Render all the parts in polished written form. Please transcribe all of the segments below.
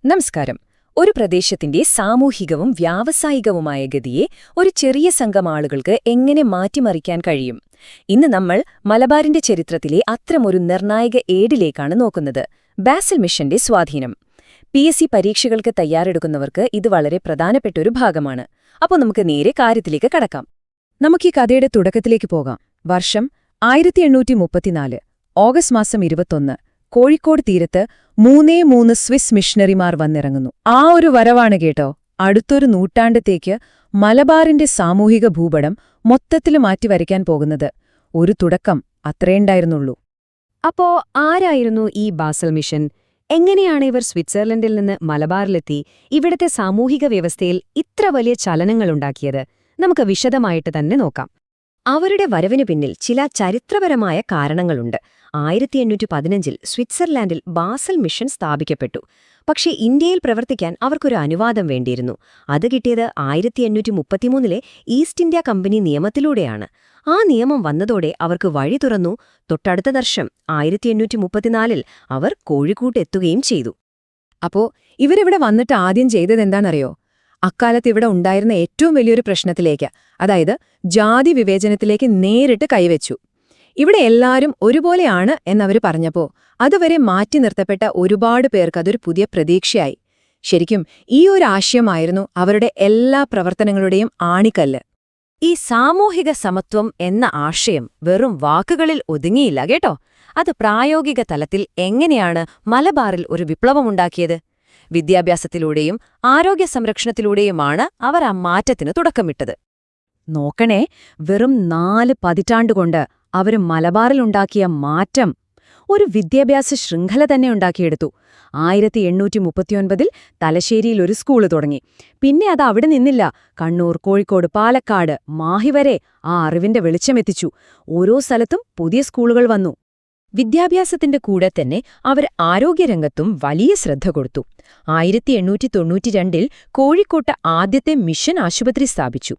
നമസ്കാരം. ഒരു പ്രദേശത്തിന്റെ സാമൂഹികവും വ്യാവസായികവുമായ ഗതിയെ ഒരു ചെറിയ സംഘം ആളുകൾക്ക് എങ്ങനെ മാറ്റിമറിക്കാൻ കഴിയും? ഇന്ന് നമ്മൾ മലബാറിന്റെ ചരിത്രത്തിലെ അത്തരമൊരു നിർണായക ഏടിലേക്കാണ് നോക്കുന്നത്: ബാസിൽ മിഷന്റെ സ്വാധീനം. PSC പരീക്ഷകൾക്ക് തയ്യാറെടുക്കുന്നവർക്ക് ഇത് വളരെ പ്രധാനപ്പെട്ട ഒരു ഭാഗമാണ്. അപ്പോൾ നമുക്ക് നേരെ കാര്യത്തിലേക്ക് കടക്കാം. നമുക്ക് ഈ കഥയുടെ തുടക്കത്തിലേക്ക് പോകാം. വർഷം 1834, ഓഗസ്റ്റ് മാസം 21. കോഴിക്കോട് തീരത്ത് 3 സ്വിസ് മിഷണറിമാർ വന്നിറങ്ങുന്നു. ആ ഒരു വരവാണ് കേട്ടോ അടുത്തൊരു നൂറ്റാണ്ടത്തേക്ക് മലബാറിന്റെ സാമൂഹിക ഭൂപടം മൊത്തത്തിൽ മാറ്റിവരയ്ക്കാൻ പോകുന്നത്. ഒരു തുടക്കം അത്രയുണ്ടായിരുന്നുള്ളൂ. അപ്പോ ആരായിരുന്നു ഈ ബാസൽ മിഷൻ? എങ്ങനെയാണ് ഇവർ സ്വിറ്റ്സർലൻഡിൽ നിന്ന് മലബാറിലെത്തി ഇവിടത്തെ സാമൂഹിക വ്യവസ്ഥയിൽ ഇത്ര വലിയ ചലനങ്ങളുണ്ടാക്കിയത്? നമുക്ക് വിശദമായിട്ട് തന്നെ നോക്കാം. അവരുടെ വരവിനു പിന്നിൽ ചില ചരിത്രപരമായ കാരണങ്ങളുണ്ട്. 1815 സ്വിറ്റ്സർലാൻഡിൽ ബാസൽ മിഷൻ സ്ഥാപിക്കപ്പെട്ടു. പക്ഷേ ഇന്ത്യയിൽ പ്രവർത്തിക്കാൻ അവർക്കൊരു അനുവാദം വേണ്ടിയിരുന്നു. അത് കിട്ടിയത് 1833 ഈസ്റ്റ് ഇന്ത്യ കമ്പനി നിയമത്തിലൂടെയാണ്. ആ നിയമം വന്നതോടെ അവർക്ക് വഴി തുറന്നു. തൊട്ടടുത്ത വർഷം 1834 അവർ കോഴിക്കോട്ടെത്തുകയും ചെയ്തു. അപ്പോ ഇവരിവിടെ വന്നിട്ട് ആദ്യം ചെയ്തതെന്താണെന്നറിയോ? അക്കാലത്ത് ഇവിടെ ഉണ്ടായിരുന്ന ഏറ്റവും വലിയൊരു പ്രശ്നത്തിലേക്ക്, അതായത് ജാതി വിവേചനത്തിലേക്ക് നേരിട്ട് കൈവച്ചു. ഇവിടെ എല്ലാവരും ഒരുപോലെയാണ് എന്നവർ പറഞ്ഞപ്പോ അതുവരെ മാറ്റി നിർത്തപ്പെട്ട ഒരുപാട് പേർക്ക് അതൊരു പുതിയ പ്രതീക്ഷയായി. ശരിക്കും ഈ ഒരു ആശയമായിരുന്നു അവരുടെ എല്ലാ പ്രവർത്തനങ്ങളുടെയും ആണിക്കല്ല്. ഈ സാമൂഹിക സമത്വം എന്ന ആശയം വെറും വാക്കുകളിൽ ഒതുങ്ങിയില്ല കേട്ടോ. അത് പ്രായോഗിക തലത്തിൽ എങ്ങനെയാണ് മലബാറിൽ ഒരു വിപ്ലവമുണ്ടാക്കിയത്? വിദ്യാഭ്യാസത്തിലൂടെയും ആരോഗ്യ സംരക്ഷണത്തിലൂടെയുമാണ് അവർ ആ മാറ്റത്തിന് തുടക്കമിട്ടത്. നോക്കണേ, വെറും 4 പതിറ്റാണ്ടുകൊണ്ട് അവർ മലബാറിലുണ്ടാക്കിയ മാറ്റം ഒരു വിദ്യാഭ്യാസ ശൃംഖല തന്നെ ഉണ്ടാക്കിയെടുത്തു. 1839 തലശ്ശേരിയിൽ ഒരു സ്കൂള് തുടങ്ങി. പിന്നെ അത് അവിടെ നിന്നില്ല. കണ്ണൂർ, കോഴിക്കോട്, പാലക്കാട്, മാഹി വരെ ആ അറിവിന്റെ വെളിച്ചമെത്തിച്ചു. ഓരോ സ്ഥലത്തും പുതിയ സ്കൂളുകൾ വന്നു. വിദ്യാഭ്യാസത്തിന്റെ കൂടെ തന്നെ അവർ ആരോഗ്യരംഗത്തും വലിയ ശ്രദ്ധ കൊടുത്തു. 1892 കോഴിക്കോട്ട് ആദ്യത്തെ മിഷൻ ആശുപത്രി സ്ഥാപിച്ചു.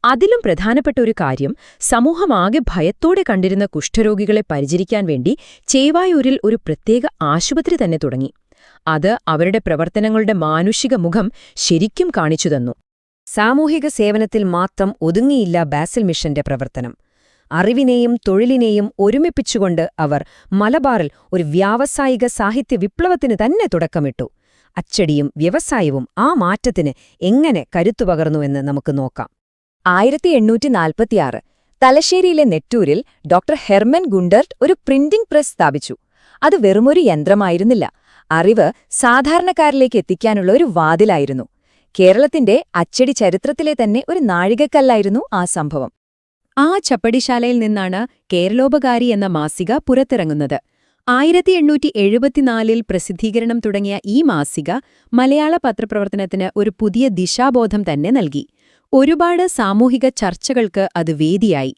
അതിലും പ്രധാനപ്പെട്ട ഒരു കാര്യം, സമൂഹമാകെ ഭയത്തോടെ കണ്ടിരുന്ന കുഷ്ഠരോഗികളെ പരിചരിക്കാൻ വേണ്ടി ചേവായൂരിൽ ഒരു പ്രത്യേക ആശുപത്രി തന്നെ തുടങ്ങി. അത് അവരുടെ പ്രവർത്തനങ്ങളുടെ മാനുഷിക മുഖം ശരിക്കും കാണിച്ചുതന്നു. സാമൂഹിക സേവനത്തിൽ മാത്രം ഒതുങ്ങിയില്ല ബാസിൽ മിഷന്റെ പ്രവർത്തനം. അറിവിനെയും തൊഴിലിനെയും ഒരുമിപ്പിച്ചുകൊണ്ട് അവർ മലബാറിൽ ഒരു വ്യാവസായിക സാഹിത്യ വിപ്ലവത്തിന് തന്നെ തുടക്കമിട്ടു. അച്ചടിയും വ്യവസായവും ആ മാറ്റത്തിന് എങ്ങനെ കരുത്തുപകർന്നുവെന്ന് നമുക്ക് നോക്കാം. 1846 തലശ്ശേരിയിലെ നെട്ടൂരിൽ ഡോക്ടർ ഹെർമൻ ഗുണ്ടർട്ട് ഒരു പ്രിന്റിംഗ് പ്രസ് സ്ഥാപിച്ചു. അത് വെറുമൊരു യന്ത്രമായിരുന്നില്ല, അറിവ് സാധാരണക്കാരിലേക്ക് എത്തിക്കാനുള്ള ഒരു വാതിലായിരുന്നു. കേരളത്തിന്റെ അച്ചടി ചരിത്രത്തിലെ തന്നെ ഒരു നാഴികക്കല്ലായിരുന്നു ആ സംഭവം. ആ ചപ്പടിശാലയിൽ നിന്നാണ് കേരളോപകാരി എന്ന മാസിക പുറത്തിറങ്ങുന്നത്. 1874 പ്രസിദ്ധീകരണം തുടങ്ങിയ ഈ മാസിക മലയാള പത്രപ്രവർത്തനത്തിന് ഒരു പുതിയ ദിശാബോധം തന്നെ നൽകി. ഒരുപാട് സാമൂഹിക ചർച്ചകൾക്ക് അത് വേദിയായി.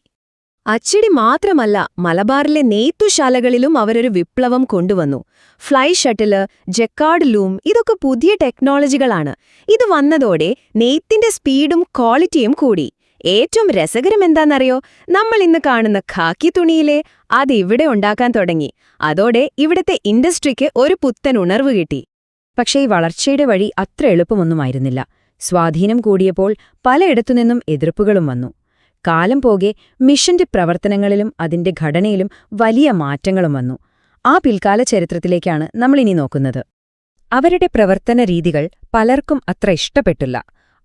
അച്ചടി മാത്രമല്ല, മലബാറിലെ നെയ്ത്തുശാലകളിലും അവരൊരു വിപ്ലവം കൊണ്ടുവന്നു. ഫ്ലൈ ഷട്ടില്, ജക്കാർഡ് ലൂം, ഇതൊക്കെ പുതിയ ടെക്നോളജികളാണ്. ഇത് വന്നതോടെ നെയ്ത്തിന്റെ സ്പീഡും ക്വാളിറ്റിയും കൂടി. ഏറ്റവും രസകരമെന്താണെന്നറിയോ? നമ്മൾ ഇന്ന് കാണുന്ന ഖാക്കി തുണിയിലെ അതിവിടെ ഉണ്ടാക്കാൻ തുടങ്ങി. അതോടെ ഇവിടത്തെ ഇൻഡസ്ട്രിക്ക് ഒരു പുത്തൻ ഉണർവ് കിട്ടി. പക്ഷേ ഈ വളർച്ചയുടെ വഴി അത്ര എളുപ്പമൊന്നുമായിരുന്നില്ല. സ്വാധീനം കൂടിയപ്പോൾ പലയിടത്തുനിന്നും എതിർപ്പുകളും വന്നു. കാലം പോകെ മിഷന്റെ പ്രവർത്തനങ്ങളിലും അതിന്റെ ഘടനയിലും വലിയ മാറ്റങ്ങളും വന്നു. ആ പിൽക്കാല ചരിത്രത്തിലേക്കാണ് നമ്മളിനി നോക്കുന്നത്. അവരുടെ പ്രവർത്തന രീതികൾ പലർക്കും അത്ര ഇഷ്ടപ്പെട്ടില്ല.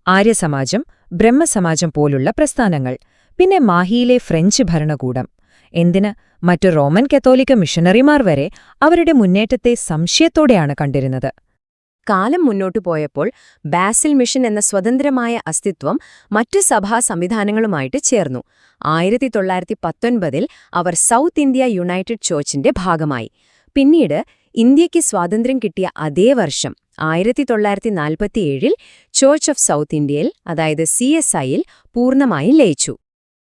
ആര്യസമാജം, ബ്രഹ്മസമാജം പോലുള്ള പ്രസ്ഥാനങ്ങൾ, പിന്നെ മാഹിയിലെ ഫ്രഞ്ച് ഭരണകൂടം, എന്തിന് മറ്റു റോമൻ കത്തോലിക്ക മിഷണറിമാർ വരെ അവരുടെ മുന്നേറ്റത്തെ സംശയത്തോടെയാണ് കണ്ടിരുന്നത്. കാലം മുന്നോട്ടു പോയപ്പോൾ ബാസിൽ മിഷൻ എന്ന സ്വതന്ത്രമായ അസ്തിത്വം മറ്റു സഭാ സംവിധാനങ്ങളുമായിട്ട് ചേർന്നു. 1919 അവർ സൗത്ത് ഇന്ത്യ യുണൈറ്റഡ് ചർച്ചിന്റെ ഭാഗമായി. പിന്നീട് ഇന്ത്യയ്ക്ക് സ്വാതന്ത്ര്യം കിട്ടിയ അതേ വർഷം 1947 ചർച്ച് ഓഫ് സൗത്ത് ഇന്ത്യയിൽ, അതായത് CSIയിൽ പൂർണ്ണമായും ലയിച്ചു.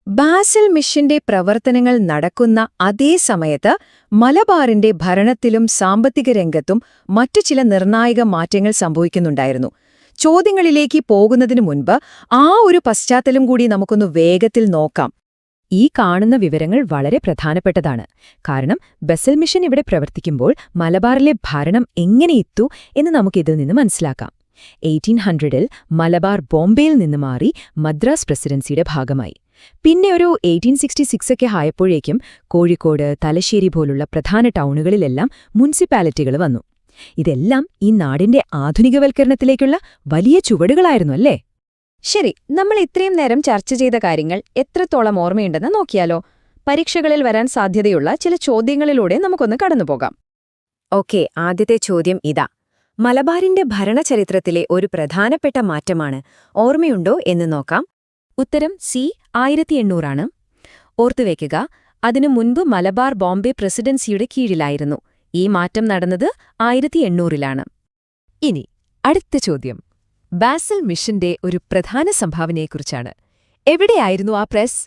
ബാസിൽ മിഷന്റെ പ്രവർത്തനങ്ങൾ നടക്കുന്ന അതേ സമയത്ത് മലബാറിന്റെ ഭരണത്തിലും സാമ്പത്തിക രംഗത്തും മറ്റു ചില നിർണായക മാറ്റങ്ങൾ സംഭവിക്കുന്നുണ്ടായിരുന്നു. ചോദ്യങ്ങളിലേക്ക് പോകുന്നതിനു മുൻപ് ആ ഒരു പശ്ചാത്തലം കൂടി നമുക്കൊന്ന് വേഗത്തിൽ നോക്കാം. ഈ കാണുന്ന വിവരങ്ങൾ വളരെ പ്രധാനപ്പെട്ടതാണ്. കാരണം ബസൽ മിഷൻ ഇവിടെ പ്രവർത്തിക്കുമ്പോൾ മലബാറിലെ ഭരണം എങ്ങനെ എത്തു എന്ന് നമുക്കിതിൽ നിന്ന് മനസ്സിലാക്കാം. 1800-ൽ മലബാർ ബോംബെയിൽ നിന്ന് മാറി മദ്രാസ് പ്രസിഡൻസിയുടെ ഭാഗമായി. പിന്നെ ഒരു 1866 ഒക്കെ ആയപ്പോഴേക്കും കോഴിക്കോട്, തലശ്ശേരി പോലുള്ള പ്രധാന ടൗണുകളിലെല്ലാം മുനിസിപ്പാലിറ്റികൾ വന്നു. ഇതെല്ലാം ഈ നാടിന്റെ ആധുനികവൽക്കരണത്തിലേക്കുള്ള വലിയ ചുവടുകളായിരുന്നു അല്ലേ? ശരി, നമ്മൾ ഇത്രയും നേരം ചർച്ച ചെയ്ത കാര്യങ്ങൾ എത്രത്തോളം ഓർമ്മയുണ്ടെന്ന് നോക്കിയാലോ? പരീക്ഷകളിൽ വരാൻ സാധ്യതയുള്ള ചില ചോദ്യങ്ങളിലൂടെ നമുക്കൊന്ന് കടന്നുപോകാം. ഓക്കെ, ആദ്യത്തെ ചോദ്യം ഇതാ. മലബാറിന്റെ ഭരണചരിത്രത്തിലെ ഒരു പ്രധാനപ്പെട്ട മാറ്റമാണ്. ഓർമ്മയുണ്ടോ എന്ന് നോക്കാം. ഉത്തരം സി, 1800 ഓർത്തുവെക്കുക, അതിനു മുൻപ് മലബാർ ബോംബെ പ്രസിഡൻസിയുടെ കീഴിലായിരുന്നു. ഈ മാറ്റം നടന്നത് 1800-ലാണ്. ഇനി അടുത്ത ചോദ്യം ബാസൽ മിഷന്റെ ഒരു പ്രധാന സംഭാവനയെക്കുറിച്ചാണ്. എവിടെയായിരുന്നു ആ പ്രസ്?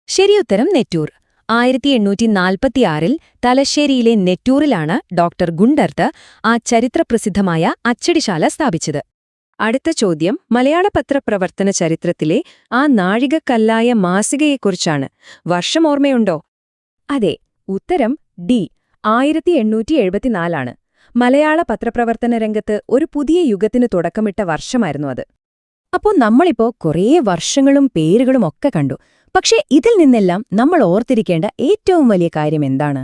ശരിയുത്തരം നെറ്റൂർ. 1846-ൽ തലശ്ശേരിയിലെ നെറ്റൂറിലാണ് ഡോക്ടർ ഗുണ്ടർത്ത് ആ ചരിത്രപ്രസിദ്ധമായ അച്ചടിശാല സ്ഥാപിച്ചത്. അടുത്ത ചോദ്യം മലയാള പത്രപ്രവർത്തന ചരിത്രത്തിലെ ആ നാഴികക്കല്ലായ മാസികയെക്കുറിച്ചാണ്. വർഷം ഓർമ്മയുണ്ടോ? അതെ, ഉത്തരം ഡി, 1874. മലയാള പത്രപ്രവർത്തന രംഗത്ത് ഒരു പുതിയ യുഗത്തിനു തുടക്കമിട്ട വർഷമായിരുന്നു അത്. അപ്പോൾ നമ്മളിപ്പോ കുറേ വർഷങ്ങളും പേരുകളും ഒക്കെ കണ്ടു. പക്ഷേ ഇതിൽ നിന്നെല്ലാം നമ്മൾ ഓർത്തിരിക്കേണ്ട ഏറ്റവും വലിയ കാര്യം എന്താണ്?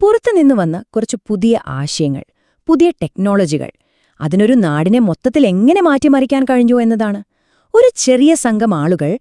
പുറത്തുനിന്നു വന്ന കുറച്ച് പുതിയ ആശയങ്ങൾ, പുതിയ ടെക്നോളജികൾ, അതിനൊരു നാടിനെ മൊത്തത്തിൽ എങ്ങനെ മാറ്റിമറിക്കാൻ കഴിഞ്ഞു എന്നതാണ്. ഒരു ചെറിയ സംഘം ആളുകൾ